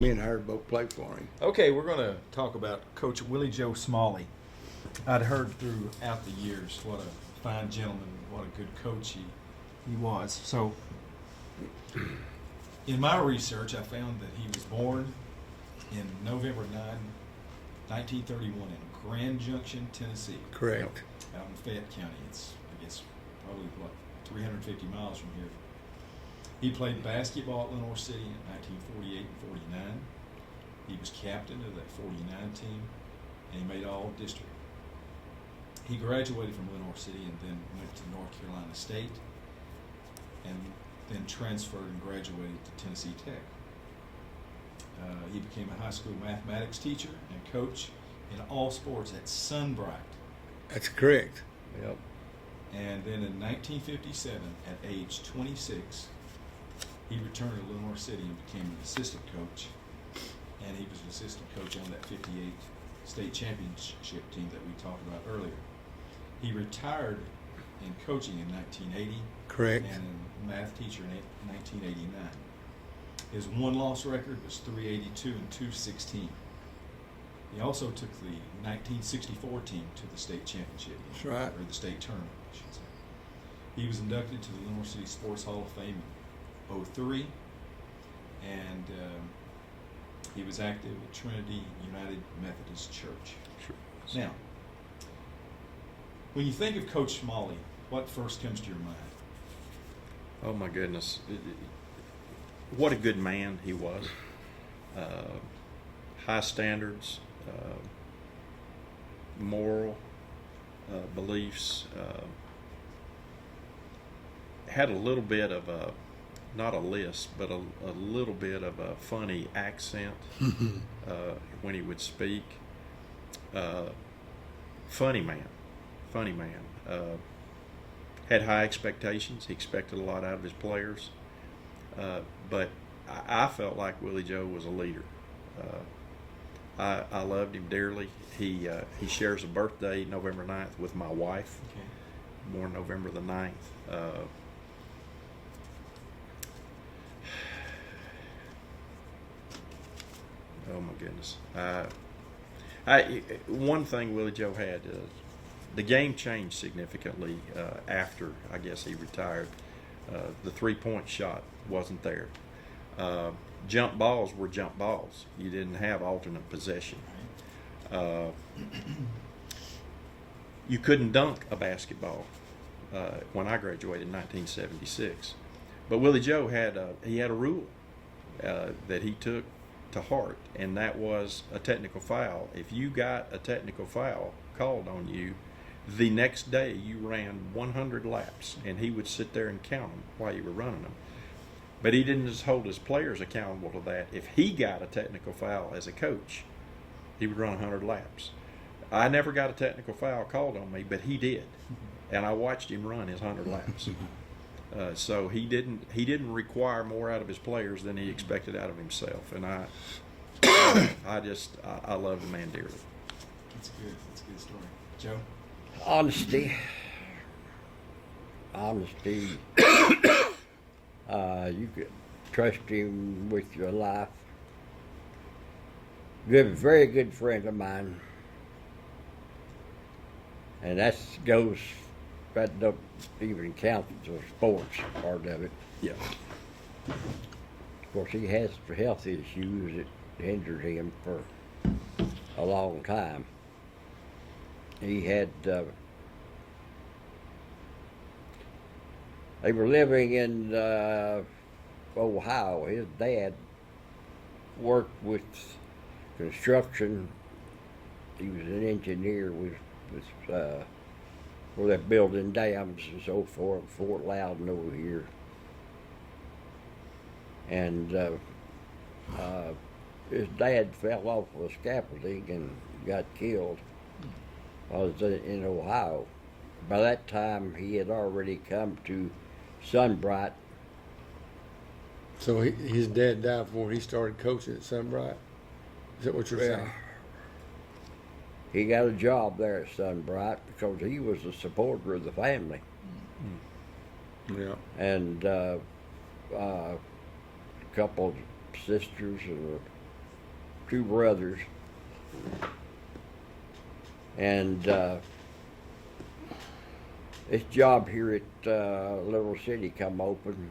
Me and Howard both played for him. Okay, we're going to talk about Coach Willie Joe Smalley. I'd heard throughout the years what a fine gentleman, what a good coach he was. So, in my research, I found that he was born in November 1931 in Grand Junction, Tennessee. Correct. Out in Fayette County. It's, I guess, probably, 350 miles from here. He played basketball at Lenore City in 1948 and 49. He was captain of that 49 team, and he made all district. He graduated from Lenore City and then went to North Carolina State, and then transferred and graduated to Tennessee Tech. He became a high school mathematics teacher and coach in all sports at Sunbright. That's correct. Yep. And then in 1957, at age 26, he returned to Lenore City and became an assistant coach. And he was an assistant coach on that 58 state championship team that we talked about earlier. He retired in coaching in 1980. Correct. And a math teacher in 1989. His one-loss record was 382 and 216. He also took the 1964 team to the state championship. That's right. Or the state tournament, I should say. He was inducted to the Lenore City Sports Hall of Fame in 2003, and he was active at Trinity United Methodist Church. Sure. Now, when you think of Coach Smalley, what first comes to your mind? Oh my goodness. What a good man he was. High standards, moral beliefs. Had a little bit of a, not a lisp, but a little bit of a funny accent when he would speak. Funny man. Had high expectations. He expected a lot out of his players. But I felt like Willie Joe was a leader. I loved him dearly. He shares a birthday November 9th with my wife, born November the 9th. Oh my goodness. One thing Willie Joe had, the game changed significantly after, I guess, he retired. The three-point shot wasn't there. Jump balls were jump balls. You didn't have alternate possession. You couldn't dunk a basketball when I graduated in 1976. But Willie Joe had a rule that he took to heart, and that was a technical foul. If you got a technical foul called on you, the next day you ran 100 laps, and he would sit there and count them while you were running them. But he didn't just hold his players accountable to that. If he got a technical foul as a coach, he would run 100 laps. I never got a technical foul called on me, but he did, and I watched him run his 100 laps. So he didn't require more out of his players than he expected out of himself, and I love the man dearly. That's good. That's a good story. Joe? Honesty. You could trust him with your life. Very good friend of mine. And that don't even count the sports part of it. Yeah. Of course, he has health issues that hindered him for a long time. He had, they were living in Ohio. His dad worked with construction. He was an engineer with where they're building dams and so forth, Fort Loudon over here. And his dad fell off of a scaffolding and got killed. I was in Ohio. By that time, he had already come to Sunbright. So his dad died before he started coaching at Sunbright? Is that what you're saying? He got a job there at Sunbright because he was a supporter of the family. Yeah. And a couple of sisters and two brothers, and this job here at Little City come open,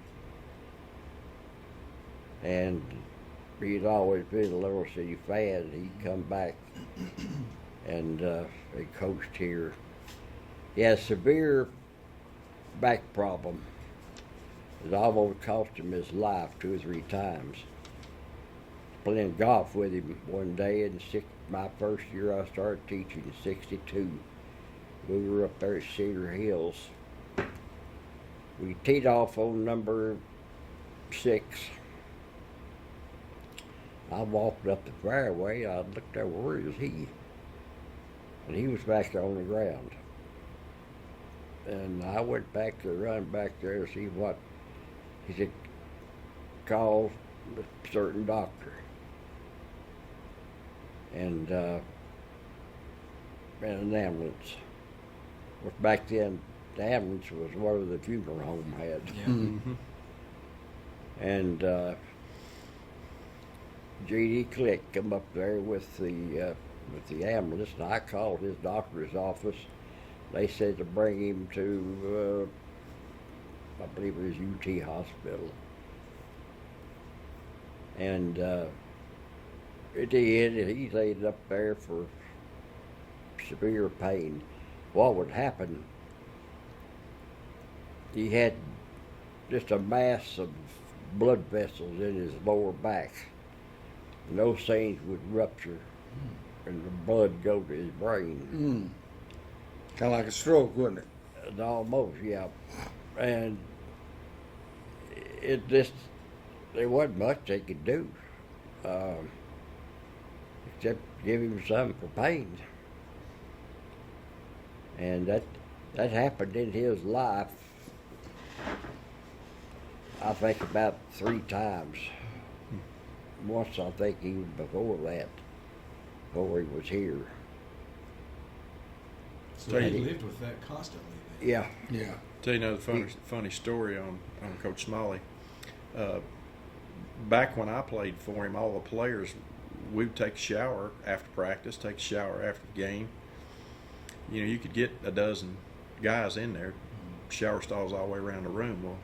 and he'd always been a Little City fan. He'd come back and he coached here. He had a severe back problem. It almost cost him his life 2 or 3 times. Playing golf with him one day in my first year I started teaching in '62. We were up there at Cedar Hills. We teed off on number 6. I walked up the fairway. I looked over, where is he? And he was back there on the ground. And I went back to run back there to see what. He said, call a certain doctor. And an ambulance. Well, back then, the ambulance was what the funeral home had. Yeah. Mm-hmm. And G.D. Click come up there with the ambulance, and I called his doctor's office. They said to bring him to, I believe it was UT Hospital. And it did. He laid up there for severe pain. What would happen? He had just a mass of blood vessels in his lower back. And those things would rupture and the blood go to his brain. Kind of like a stroke, wouldn't it? And almost, yeah. And it just, there wasn't much they could do. Except give him something for pain. And that happened in his life, I think about 3 times. Once, I think, even before that, before he was here. So he lived with that constantly then. Yeah. Yeah. Tell you another funny story on Coach Smalley. Back when I played for him, all the players, we would take a shower after practice, take a shower after the game. You know, you could get a dozen guys in there, shower stalls all the way around the room. Well,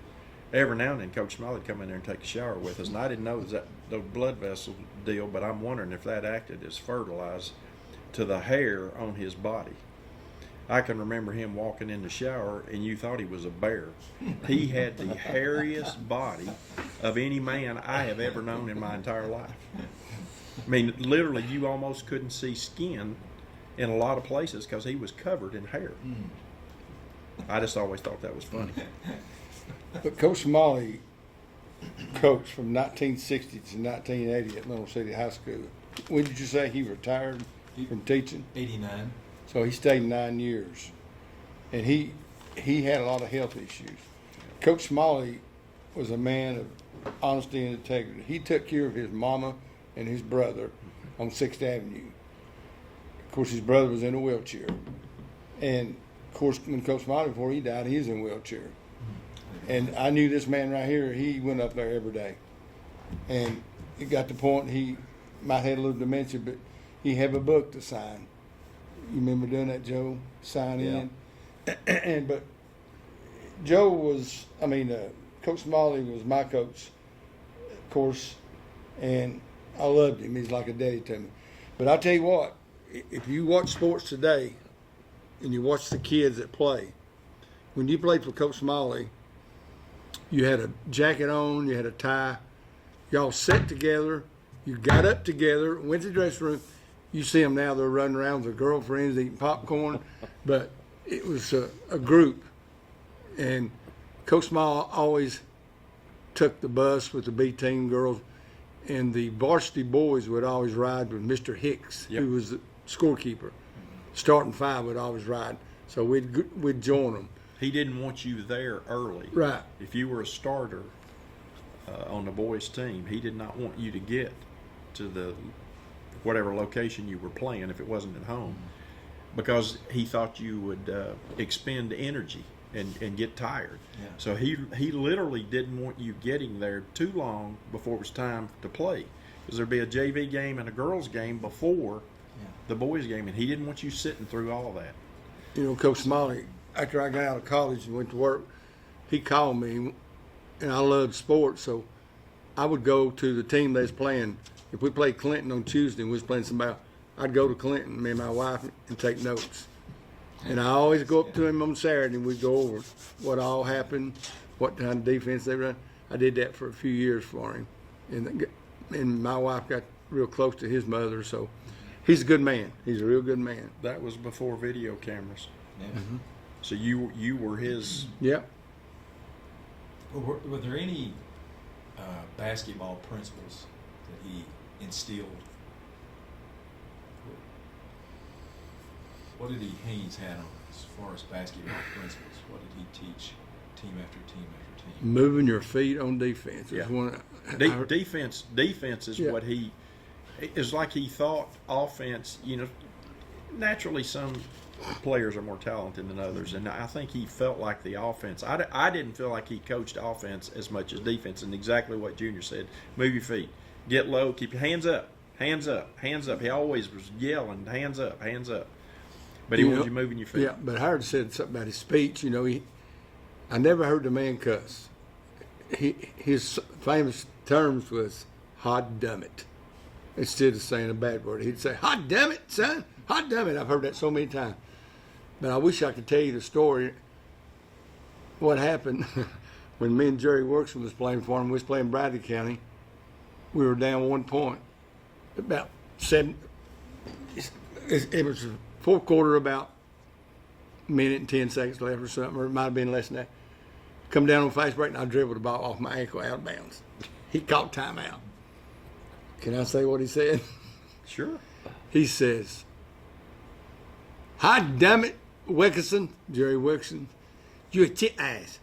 every now and then Coach Smalley would come in there and take a shower with us, and I didn't know that the blood vessel deal, but I'm wondering if that acted as fertilizer to the hair on his body. I can remember him walking in the shower, and you thought he was a bear. He had the hairiest body of any man I have ever known in my entire life. I mean, literally, you almost couldn't see skin in a lot of places because he was covered in hair. I just always thought that was funny. But Coach Smalley coached from 1960 to 1980 at Little City High School. When did you say he retired from teaching? 89. So he stayed 9 years. And he had a lot of health issues. Coach Smalley was a man of honesty and integrity. He took care of his mama and his brother on 6th Avenue. Of course, his brother was in a wheelchair. And, of course, when Coach Smalley, before he died, he was in a wheelchair. And I knew this man right here, he went up there every day. And it got to the point he might have a little dementia, but he had a book to sign. You remember doing that, Joe? Sign in. But Joe was, Coach Smalley was my coach, of course, and I loved him. He's like a daddy to me. But I tell you what, if you watch sports today and you watch the kids that play, when you played for Coach Smalley, you had a jacket on, you had a tie, y'all sat together, you got up together, went to the dressing room. You see them now, they're running around with their girlfriends eating popcorn, but it was a group. And Coach Smalley always took the bus with the B team girls, and the varsity boys would always ride with Mr. Hicks, who was the scorekeeper. Starting 5 would always ride, so we'd join them. He didn't want you there early. Right. If you were a starter on the boys' team, he did not want you to get to the whatever location you were playing if it wasn't at home, because he thought you would expend energy and get tired. Yeah. So he literally didn't want you getting there too long before it was time to play. because there'd be a JV game and a girls game before Yeah. the boys game, and he didn't want you sitting through all that. You know, Coach Smalley, after I got out of college and went to work, he called me, and I loved sports, so I would go to the team they was playing. If we played Clinton on Tuesday and we was playing somebody else, I'd go to Clinton, me and my wife, and take notes. And I always go up to him on Saturday, and we'd go over what all happened, what kind of defense they run. I did that for a few years for him. And my wife got real close to his mother, so he's a good man. He's a real good man. That was before video cameras. Yeah. So you were his. Yep. Were there any basketball principles that he instilled? What did he hang his hat on as far as basketball principles? What did he teach team after team after team? Moving your feet on defense. Yeah. Defense. Defense is Yeah. what he. It's like he thought offense. You know, naturally some players are more talented than others, and I think he felt like the offense. I didn't feel like he coached offense as much as defense, and exactly what Junior said: move your feet, get low, keep your hands up, hands up, hands up. He always was yelling, hands up, hands up. But he wanted you moving your feet. Yeah, but Howard said something about his speech. You know, I never heard the man cuss. His famous terms was "hot damn it," instead of saying a bad word. He'd say, "Hot damn it, son! Hot damn it!" I've heard that so many times. But I wish I could tell you the story. What happened when me and Jerry Workson was playing for him? We was playing Bradley County. We were down 1 point. About 7. It was the fourth quarter, about a minute and 10 seconds left or something, or it might have been less than that. Come down on fast break, and I dribbled the ball off my ankle out of bounds. He caught timeout. Can I say what he said? Sure. He says, "Hot damn it, Wilkerson," Jerry Wilkerson, "you a chit ass."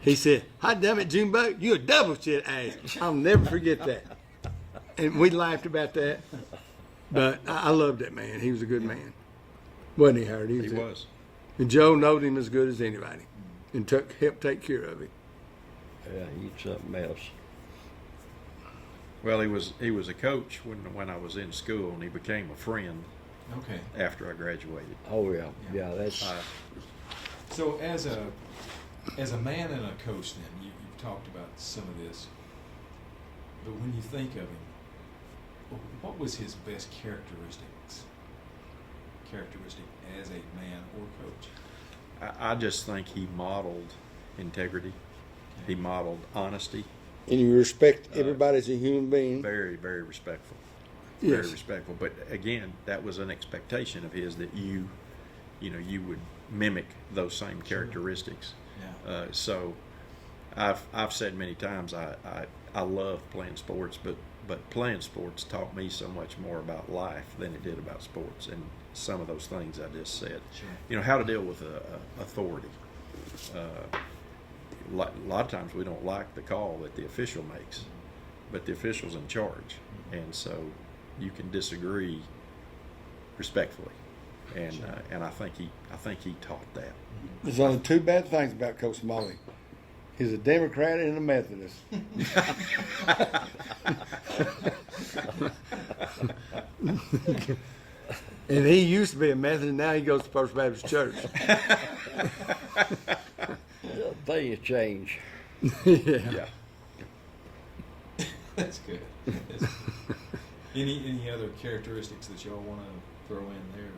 He said, "Hot damn it, Junebug, you a double chit ass." I'll never forget that. And we laughed about that. But I loved that man. He was a good man. Wasn't he, Howard? He was. And Joe knowed him as good as anybody and helped take care of him. Yeah, he's something else. Well, he was a coach when I was in school, and he became a friend Okay. after I graduated. Oh yeah, yeah. That's So as a man and a coach, then you've talked about some of this, but when you think of him, what was his best characteristic as a man or coach? I just think he modeled integrity. He modeled honesty. And you respect everybody as a human being. Very, very respectful. Yes. Very respectful. But again, that was an expectation of his that you would mimic those same characteristics. Yeah. So I've said many times I love playing sports, but playing sports taught me so much more about life than it did about sports, and some of those things I just said. Sure. You know, how to deal with authority. A lot of times we don't like the call that the official makes, but the official's in charge, and so you can disagree respectfully, and Sure. and I think he taught that. There's only two bad things about Coach Smalley. He's a Democrat and a Methodist. And he used to be a Methodist, now he goes to First Baptist Church. things change. Yeah. That's good. Any other characteristics that y'all want to throw in there?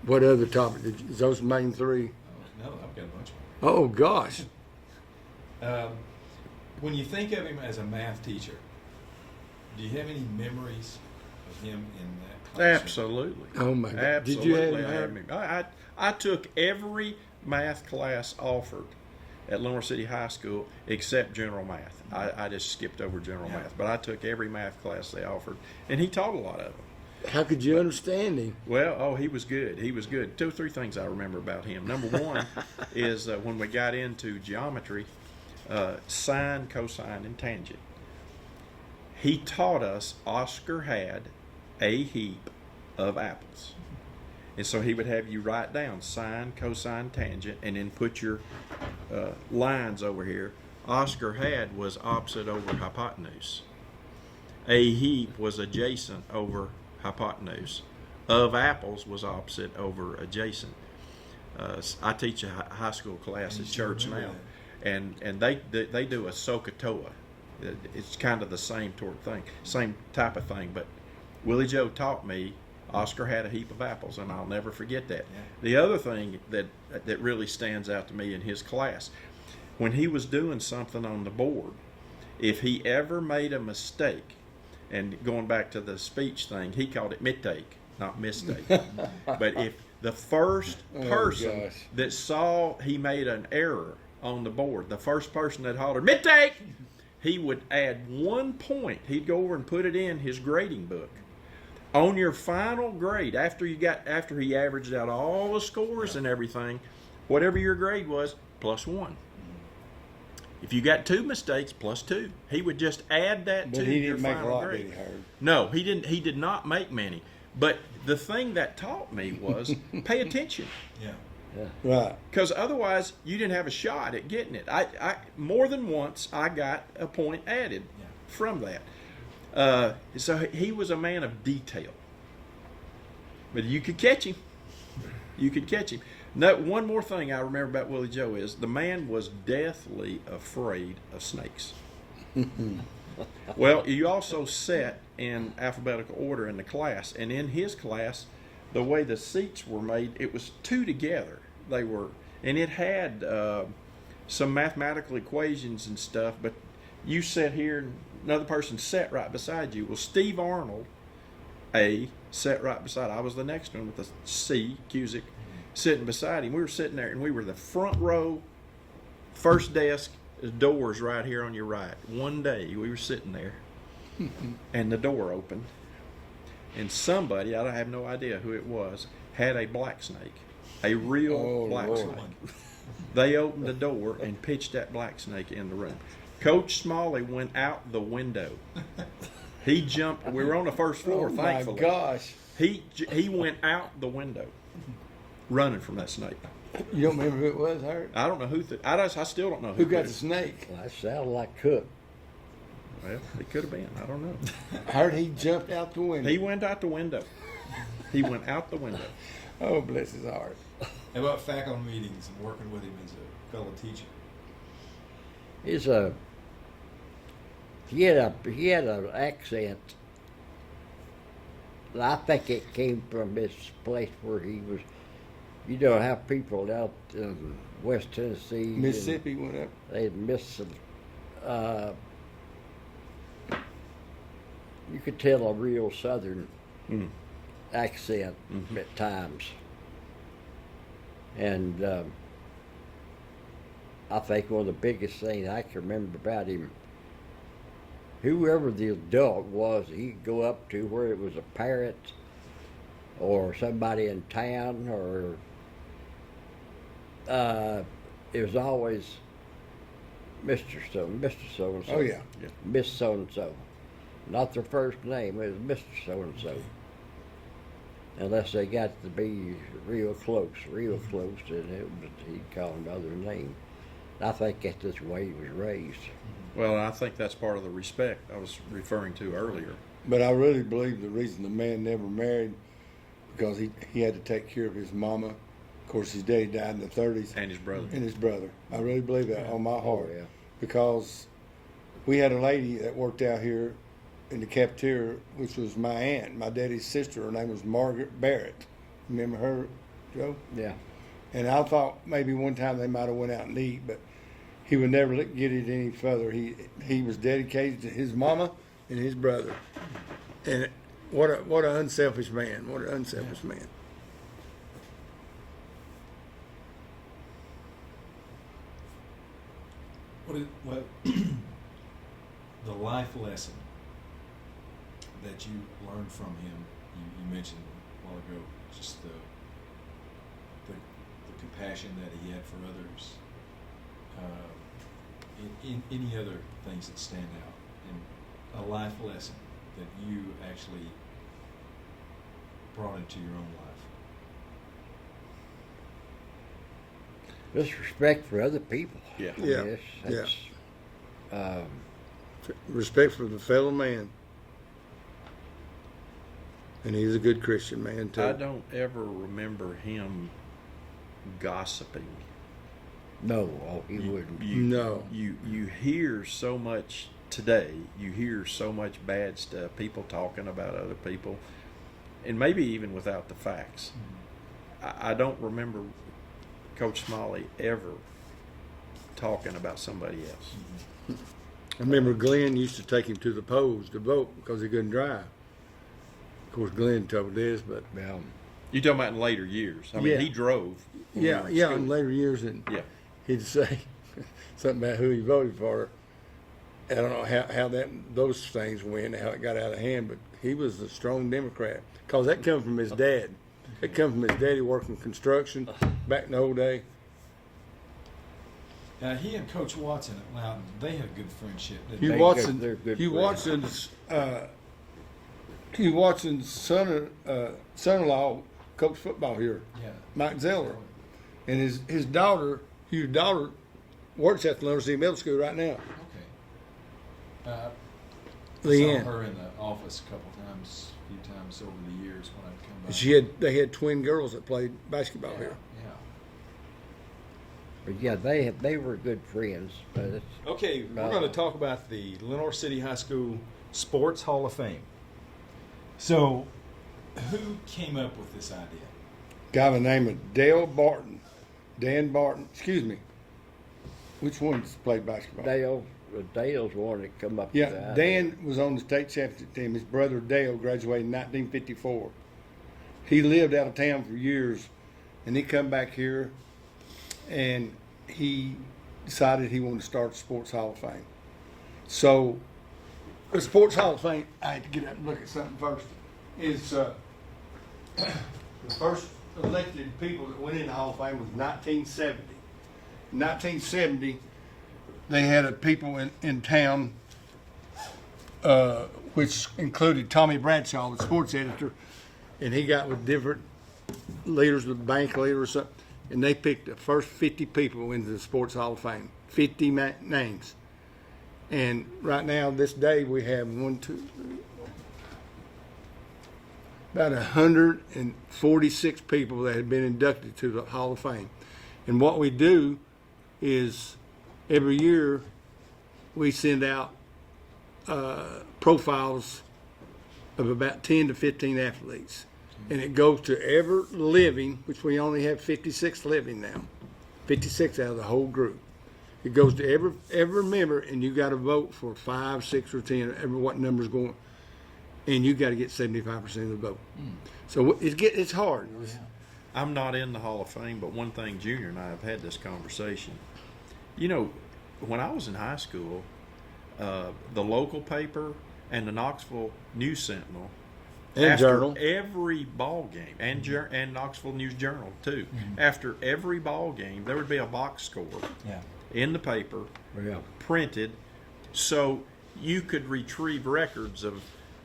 What other topic? Is those main three? No, I've got a bunch more. Oh, gosh. When you think of him as a math teacher, do you have any memories of him in that classroom? Absolutely. Oh, my God. Absolutely. Did you have I him? have I took every math class offered at Lenore City High School except general math. I just skipped over general math, but I took every math class they offered, and he taught a lot of them. How could you understand him? Well, he was good. He was good. 2 or 3 things I remember about him. Number one is when we got into geometry, sine, cosine, and tangent. He taught us Oscar had a heap of apples. And so he would have you write down sine, cosine, tangent, and then put your lines over here. Oscar had was opposite over hypotenuse. A heap was adjacent over hypotenuse. Of apples was opposite over adjacent. I teach a high school class at church now, and they do a SOHCAHTOA. It's kind of the same same type of thing. But Willie Joe taught me. Oscar had a heap of apples, and I'll never forget that. Yeah. The other thing that really stands out to me in his class, when he was doing something on the board, if he ever made a mistake, and going back to the speech thing, he called it mistake, not mistake. But if the first person that saw he made an error on the board, the first person that hollered mistake, he would add 1 point. He'd go over and put it in his grading book. On your final grade, after he averaged out all the scores and everything, whatever your grade was, +1. If you got 2 mistakes, +2. He would just add that But to he your didn't make a final lot, grade. did he, Howard? No, he didn't. He did not make many. But the thing that taught me was pay attention, Yeah. Right. because otherwise you didn't have a shot at getting it. I more than once I got a point added from that. So he was a man of detail. But you could catch him. You could catch him. No, one more thing I remember about Willie Joe is the man was deathly afraid of snakes. Well, you also sat in alphabetical order in the class, and in his class, the way the seats were made, it was 2 together. They were, and it had some mathematical equations and stuff. But you sat here, and another person sat right beside you. Well, Steve Arnold, sat right beside. I was the next one with the C, Cusick, sitting beside him. We were sitting there, and we were the front row, first desk, doors right here on your right. One day we were sitting there, and the door opened, and somebody, I have no idea who it was, had a black snake, a real black Lord. snake. They opened the door and pitched that black snake in the room. Coach Smalley went out the window. He jumped. We were on the first floor, Oh thankfully. my gosh! He went out the window, running from that snake. You don't remember who it was, Howard? I don't know who. I still don't know Who got did the it. snake? Well, that sounded like Cook. Well, it could have been. I don't know. Howard, he jumped out the window. He went out the window. He went out the window. Oh, bless his heart. How about faculty meetings and working with him as a fellow teacher? He had an accent. And I think it came from this place where he was. You know how people out in West Tennessee, and Mississippi went up. they miss some. You could tell a real Southern accent at times, and I think one of the biggest things I can remember about him, whoever the adult was, he'd go up to where it was a parent or somebody in town, or it was always Mr. So-and-so. Oh, yeah. Miss So-and-so. Not their first name, it was Mr. So-and-so. Unless they got to be real close, and he'd call them by their name. I think that's just the way he was raised. Well, I think that's part of the respect I was referring to earlier. But I really believe the reason the man never married, because he had to take care of his mama. Of course, his daddy died in the 30s. And his brother. And his brother. I really believe that on my heart. yeah. Because we had a lady that worked out here in the cafeteria, which was my aunt, my daddy's sister. Her name was Margaret Barrett. Remember her, Joe? Yeah. And I thought maybe one time they might have went out and eat, but he would never get it any further. He was dedicated to his mama and his brother. And what an unselfish man. What an unselfish man. The life lesson that you learned from him, you mentioned a while ago, just the compassion that he had for others. In any other things that stand out, and a life lesson that you actually brought into your own life. Just respect for other people. Yeah. Yeah. Yes, that's, Respect for the fellow man. And he's a good Christian man too. I don't ever remember him gossiping. No, oh, he wouldn't. No. You hear so much today. You hear so much bad stuff. People talking about other people, and maybe even without the facts. I don't remember Coach Smalley ever talking about somebody else. I remember Glenn used to take him to the polls to vote because he couldn't drive. Of course, Glenn told this, but You talking about in later years? I mean, Yeah. he drove. when we were yeah, school. in later years, and Yeah. he'd say something about who he voted for. I don't know how those things went, how it got out of hand, but he was a strong Democrat because that come from his dad. It come from his daddy working construction back in the old day. Now, he and Coach Watson at Loudon, they had a good friendship. didn't Hugh they? Watson, they're good Hugh friends. Watson's son-in-law coached football here, Yeah. Mike Zeller, and his daughter, Hugh's daughter, works at the Leonard City Middle School right now. Okay. I Leanne. saw her in the office a few times over the years when I'd come by. They had twin girls that played basketball Yeah, here. yeah. But yeah, they were good friends. But it's, Okay, we're going to talk about the Lenore City High School Sports Hall of Fame. So, who came up with this idea? Guy by the name of Dan Barton. Excuse me. Which one's played basketball? Dale's one that come up with Yeah, that. Dan was on the state championship team. His brother Dale graduated in 1954. He lived out of town for years, and he come back here, and he decided he wanted to start the Sports Hall of Fame. So, the Sports Hall of Fame, I had to get up and look at something first, is the first elected people that went in the Hall of Fame was 1970. In 1970, they had people in town, which included Tommy Bradshaw, the sports editor, and he got with different leaders, the bank leader or something, and they picked the first 50 people into the Sports Hall of Fame, 50 names. And right now, this day, we have about 146 people that have been inducted to the Hall of Fame. And what we do is every year we send out profiles of about 10 to 15 athletes. And it goes to every living, which we only have 56 living now, 56 out of the whole group. It goes to every member, and you got to vote for 5, 6, or 10, what number's going, and you got to get 75% of the vote. So it's hard. I'm not in the Hall of Fame, but one thing Junior and I have had this conversation. You know, when I was in high school, the local paper and the Knoxville News Sentinel And after Journal. every ball game, and Knoxville News Journal too. After every ball game, there would be a box score in the paper, printed, so you could retrieve records of.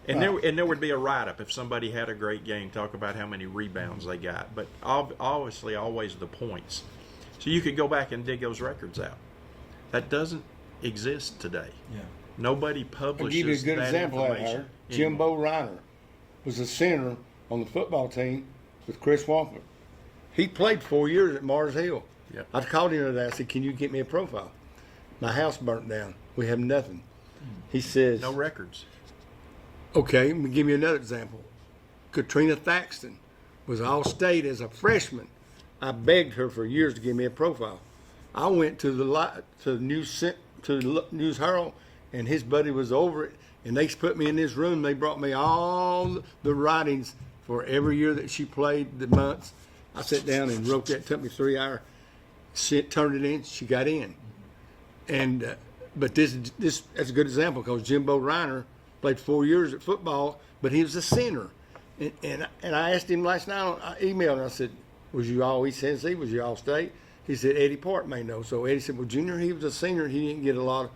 And there would be a write-up if somebody had a great game, talk about how many rebounds they got, but obviously always the points. So you could go back and dig those records out. That doesn't exist today. Yeah. Nobody I'll publishes give you a good that example of information her. Jimbo anymore. Reiner was a center on the football team with Chris Wampler. He played 4 years at Mars Hill. Yep. I called him today. I said, "Can you get me a profile? My house burnt down. We have nothing." He says, No records. "Okay, let me give you another example. Katrina Thaxton was All-State as a freshman. I begged her for years to give me a profile. I went to the News Herald, and his buddy was over it, and they put me in this room. They brought me all the writings for every year that she played, the months. I sat down and wrote that. It took me 3 hours. Turned it in. She got in. And but this that's a good example because Jimbo Reiner played 4 years at football, but he was a center. And I asked him last night. I emailed him. I said, "Was you all East Tennessee? Was you All-State?" He said Eddie Part may know. So Eddie said, "Well, Junior, he was a senior. He didn't get a lot of."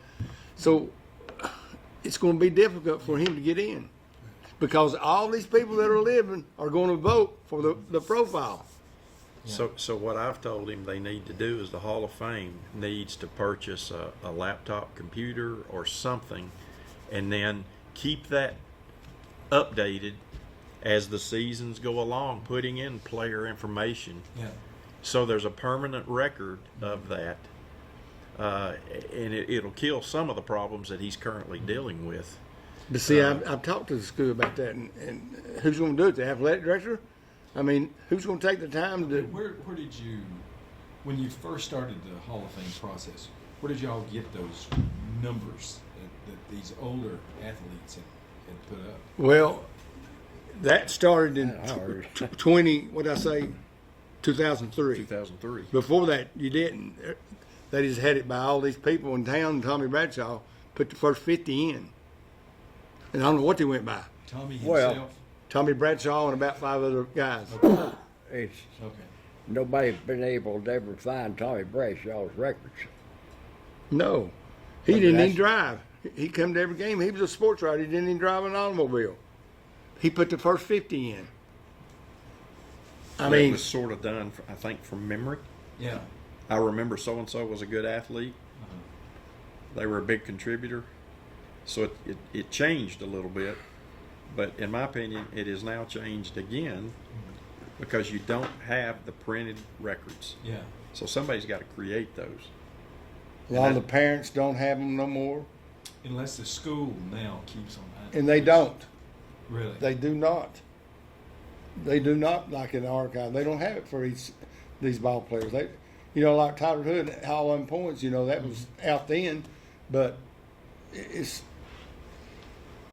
So it's going to be difficult for him to get in because all these people that are living are going to vote for the profile. So what I've told him they need to do is the Hall of Fame needs to purchase a laptop computer or something, and then keep that updated as the seasons go along, putting in player information. Yeah. So there's a permanent record of that. And it'll kill some of the problems that he's currently dealing with. But see, I've talked to the school about that, and who's going to do it? The athletic director? I mean, who's going to take the time to? Where did you, when you first started the Hall of Fame process, where did y'all get those numbers that these older athletes had put up? Well, that started in Hard. 2003. 2003. Before that, you didn't. They just had it by all these people in town. Tommy Bradshaw put the first 50 in. And I don't know what they went by. Tommy Well, himself? Tommy Bradshaw and about 5 other guys. It's Okay. nobody's been able to ever find Tommy Bradshaw's records. No. He But didn't that's- even drive. He come to every game. He was a sports writer. He didn't even drive an automobile. He put the first 50 in. I It mean, was sort of done, I think, from memory. Yeah. I remember so and so was a good athlete. Uh-huh. They were a big contributor, so it changed a little bit. But in my opinion, it has now changed again because you don't have the printed records. Yeah. So somebody's got to create those. a lot of the parents don't have them no more, Unless the school now keeps them. and they don't. Really? They do not. They do not like an archive. They don't have it for these ball players. They, like Tyler Hood, all them points. That was out then, but it's